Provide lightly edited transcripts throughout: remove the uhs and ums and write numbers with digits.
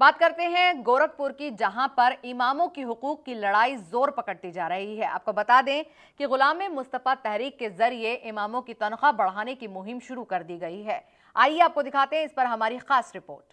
बात करते हैं गोरखपुर की, जहां पर इमामों की हुकूक की लड़ाई जोर पकड़ती जा रही है। आपको बता दें कि गुलाम मुस्तफा तहरीक के जरिए इमामों की तनख्वाह बढ़ाने की मुहिम शुरू कर दी गई है। आइए आपको दिखाते हैं इस पर हमारी खास रिपोर्ट।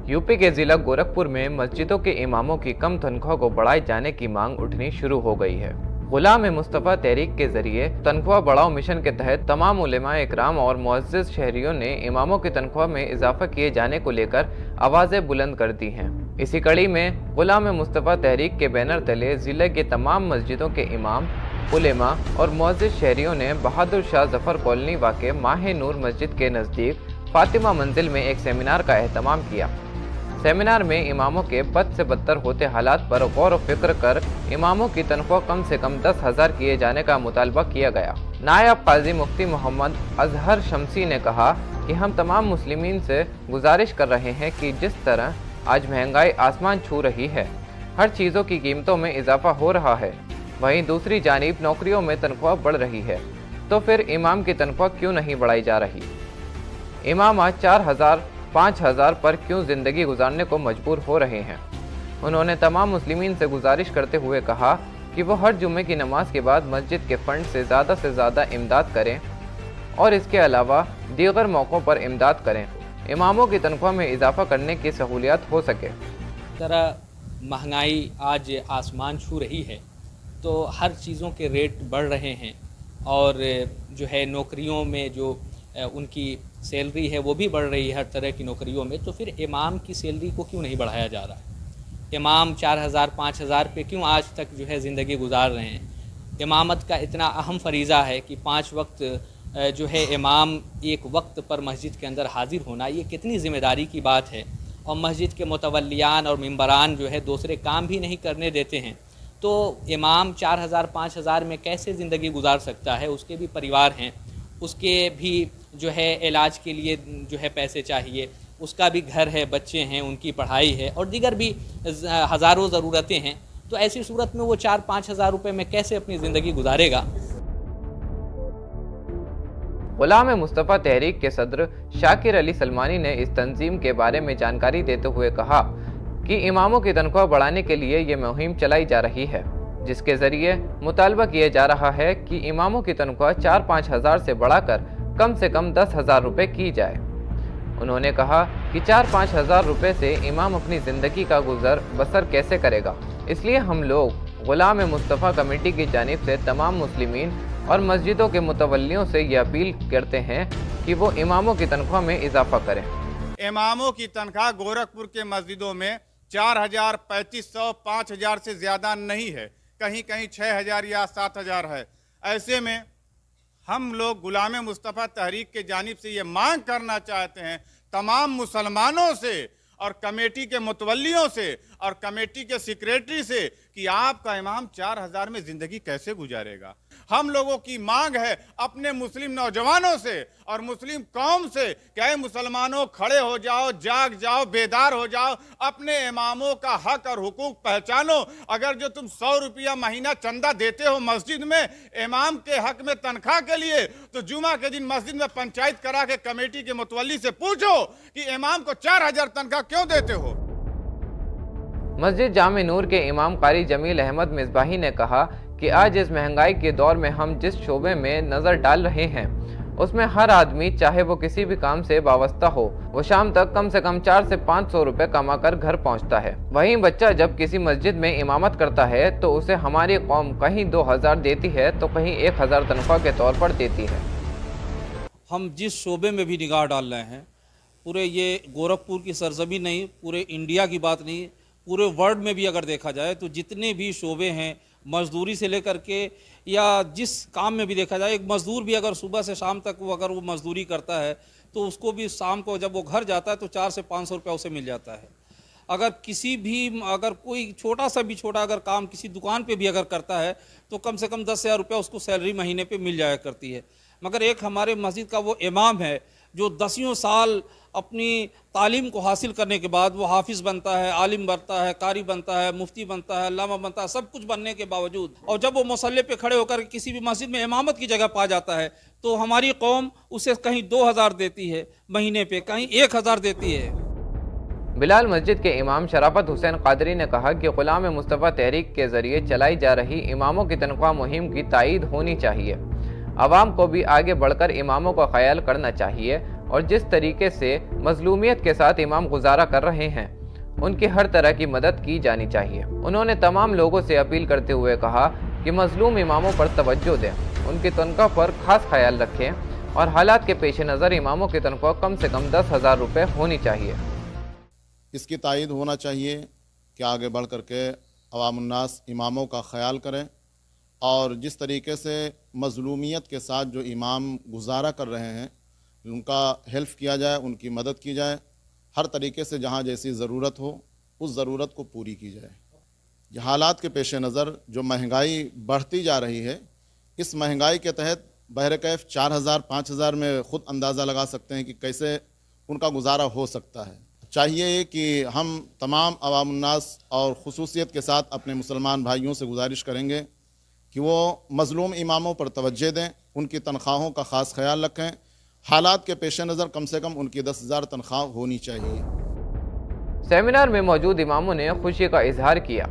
यूपी के जिला गोरखपुर में मस्जिदों के इमामों की कम तनख्वाह को बढ़ाए जाने की मांग उठनी शुरू हो गई है। गुलाम मुस्तफा तहरीक के जरिए तनख्वाह बढ़ाओ मिशन के तहत तमाम उलेमा इकराम और मुअज़्ज़िज़ शहरियों ने इमामों की तनख्वाह में इजाफा किए जाने को लेकर आवाज़ें बुलंद कर दी हैं। इसी कड़ी में गुलाम मुस्तफा तहरीक के बैनर तले जिले के तमाम मस्जिदों के इमाम, उलेमा और मुअज़्ज़िज़ शहरियों ने बहादुर शाह जफर कॉलोनी वाक़े माह नूर मस्जिद के नज़दीक फातिमा मंजिल में एक सेमिनार का एहतमाम किया। सेमिनार में इमामों के बद से बदतर होते हालात पर गौर व फिक्र कर इमामों की तनख्वाह कम से कम 10,000 किए जाने का मुतालबा किया गया। नायब काजी मुफ्ती मोहम्मद अजहर शमसी ने कहा कि हम तमाम मुस्लिमीन से गुजारिश कर रहे हैं कि जिस तरह आज महंगाई आसमान छू रही है, हर चीज़ों की कीमतों में इजाफा हो रहा है, वहीं दूसरी जानिब नौकरियों में तनख्वाह बढ़ रही है, तो फिर इमाम की तनख्वाह क्यों नहीं बढ़ाई जा रही। इमाम आज 4,000 5,000 पर क्यों ज़िंदगी गुजारने को मजबूर हो रहे हैं। उन्होंने तमाम मुस्लिमीन से गुजारिश करते हुए कहा कि वो हर जुम्मे की नमाज के बाद मस्जिद के फंड से ज़्यादा इमदाद करें और इसके अलावा दीगर मौक़ों पर इमदाद करें, इमामों की तनख्वाह में इजाफा करने की सहूलियत हो सके। तरह महंगाई आज आसमान छू रही है, तो हर चीज़ों के रेट बढ़ रहे हैं और जो है नौकरियों में जो उनकी सैलरी है वो भी बढ़ रही है हर तरह की नौकरियों में, तो फिर इमाम की सैलरी को क्यों नहीं बढ़ाया जा रहा है। इमाम 4,000 5,000 पे क्यों आज तक जो है ज़िंदगी गुजार रहे हैं। इमामत का इतना अहम फरीज़ा है कि 5 वक्त जो है इमाम एक वक्त पर मस्जिद के अंदर हाजिर होना, ये कितनी ज़िम्मेदारी की बात है। और मस्जिद के मुतवल्लियान और मिंबरान जो है दूसरे काम भी नहीं करने देते हैं, तो इमाम 4,000 5,000 में कैसे ज़िंदगी गुजार सकता है। उसके भी परिवार हैं, उसके भी जो है इलाज के लिए जो है पैसे चाहिए, उसका भी घर है, बच्चे हैं, उनकी पढ़ाई है और दीगर भी हज़ारों ज़रूरतें हैं। तो ऐसी सूरत में वो 4-5 हज़ार रुपये में कैसे अपनी ज़िंदगी गुजारेगा। गुलाम मुस्तफा तहरीक के सदर शाकिर अली सलमानी ने इस तंजीम के बारे में जानकारी देते हुए कहा कि इमामों की तनख्वाह बढ़ाने के लिए ये मुहिम चलाई जा रही है, जिसके ज़रिए मुतालबा किया जा रहा है कि इमामों की तनख्वाह 4-5 हज़ार से बढ़ाकर कम से कम 10,000 रुपये की जाए। उन्होंने कहा कि 4-5 हज़ार रुपये से इमाम अपनी ज़िंदगी का गुजर बसर कैसे करेगा। इसलिए हम लोग गुलाम मुस्तफ़ा कमेटी की जानिब से तमाम मुस्लिमीन और मस्जिदों के मुतवल्लियों से ये अपील करते हैं कि वो इमामों की तनख्वाह में इजाफा करें। इमामों की तनख्वाह गोरखपुर के मस्जिदों में 4,000, 3,500, 5,000 से ज़्यादा नहीं है, कहीं कहीं 6,000 या 7,000 है। ऐसे में हम लोग गुलाम मुस्तफ़ा तहरीक के जानिब से ये मांग करना चाहते हैं तमाम मुसलमानों से और कमेटी के मुतवल्लियों से और कमेटी के सेक्रेटरी से कि आपका इमाम 4,000 में ज़िंदगी कैसे गुजारेगा। हम लोगों की मांग है अपने मुस्लिम नौजवानों से और मुस्लिम कौम से कि ऐ मुसलमानों, खड़े हो जाओ, जाग जाओ, बेदार हो जाओ, अपने इमामों का हक और हुकूक पहचानो। अगर जो तुम 100 रुपया महीना चंदा देते हो मस्जिद में इमाम के हक में तनख्वाह के लिए, तो जुमा के दिन मस्जिद में पंचायत करा के कमेटी के मुतवल्ली से पूछो कि इमाम को 4,000 तनख्वाह क्यों देते हो। मस्जिद जामे नूर के इमाम कारी जमील अहमद मिसबाही ने कहा कि आज इस महंगाई के दौर में हम जिस शोबे में नज़र डाल रहे हैं उसमें हर आदमी, चाहे वो किसी भी काम से वाबस्ता हो, वो शाम तक कम से कम 400 से 500 रुपये कमा कर घर पहुँचता है। वहीं बच्चा जब किसी मस्जिद में इमामत करता है तो उसे हमारी कौम कहीं 2,000 देती है तो कहीं 1,000 तनख्वाह के तौर पर देती है। हम जिस शोबे में भी निगाह डाल रहे हैं, पूरे ये गोरखपुर की सरजमी नहीं, पूरे इंडिया की बात नहीं, पूरे वर्ल्ड में भी अगर देखा जाए तो जितने भी शोबे हैं, मजदूरी से लेकर के या जिस काम में भी देखा जाए, एक मज़दूर भी अगर सुबह से शाम तक अगर वो मज़दूरी करता है तो उसको भी शाम को जब वो घर जाता है तो 400 से 500 रुपया उसे मिल जाता है। अगर कोई छोटा अगर काम किसी दुकान पे भी अगर करता है तो कम से कम 10,000 रुपया उसको सैलरी महीने पे मिल जाया करती है। मगर एक हमारे मस्जिद का वो इमाम है जो 10 साल अपनी तालीम को हासिल करने के बाद वो हाफिज़ बनता है, आलिम बनता है, कारी बनता है, मुफ्ती बनता है, अल्लामा बनता है, सब कुछ बनने के बावजूद और जब वो मुसल्ले पे खड़े होकर किसी भी मस्जिद में इमामत की जगह पा जाता है तो हमारी कौम उसे कहीं 2,000 देती है महीने पे, कहीं 1,000 देती है। بلال مسجد کے امام شرافت حسین قادری نے کہا کہ غلام مصطفیٰ تحریک کے ذریعے چلائی جا رہی اماموں کی تنخواہ مہم کی تائید ہونی چاہیے۔ عوام کو بھی آگے بڑھ کر اماموں کا خیال کرنا چاہیے اور جس طریقے سے مظلومیت کے ساتھ امام گزارا کر رہے ہیں ان کی ہر طرح کی مدد کی جانی چاہیے۔ انہوں نے تمام لوگوں سے اپیل کرتے ہوئے کہا کہ مظلوم اماموں پر توجہ دیں، ان کی تنخواہ پر خاص خیال رکھیں اور حالات کے پیش نظر اماموں کی تنخواہ کم سے کم 10,000 روپے ہونی چاہیے۔ اس کی تائید ہونا چاہیے کہ آگے بڑھ کر کے عوام الناس اماموں کا خیال کریں اور جس طریقے سے مظلومیت کے ساتھ جو امام گزارا کر رہے ہیں ان کا ہیلپ کیا جائے، ان کی مدد کی جائے، ہر طریقے سے جہاں جیسی ضرورت ہو اس ضرورت کو پوری کی جائے۔ یہ حالات کے پیش نظر جو مہنگائی بڑھتی جا رہی ہے، اس مہنگائی کے تحت بہرکیف 4,000 5,000 میں خود اندازہ لگا سکتے ہیں کہ کیسے ان کا گزارا ہو سکتا ہے۔ چاہیے کہ ہم تمام عوام الناس اور خصوصیت کے ساتھ اپنے مسلمان بھائیوں سے گزارش کریں گے کہ وہ مظلوم اماموں پر توجہ دیں، ان کی تنخواہوں کا خاص خیال رکھیں، حالات کے پیش نظر کم سے کم ان کی 10,000 تنخواہ ہونی چاہیے۔ سیمینار میں موجود اماموں نے خوشی کا اظہار کیا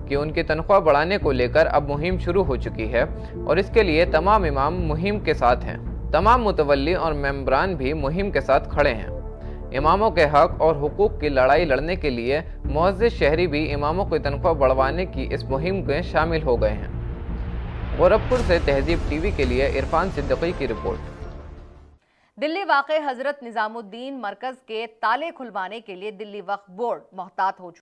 کہ ان کی تنخواہ بڑھانے کو لے کر اب مہم شروع ہو چکی ہے اور اس کے لیے تمام امام مہم کے ساتھ ہیں۔ تمام متولی اور ممبران بھی مہم کے ساتھ کھڑے ہیں۔ اماموں کے حق اور حقوق کی لڑائی لڑنے کے لیے معزز شہری بھی اماموں کی تنخواہ بڑھوانے کی اس مہم میں شامل ہو گئے ہیں۔ گورکھپور سے تہذیب ٹی وی کے لیے عرفان صدیقی کی رپورٹ۔ دلی واقع حضرت نظام الدین مرکز کے تالے کھلوانے کے لیے دلی وقف بورڈ محتاط ہو چکا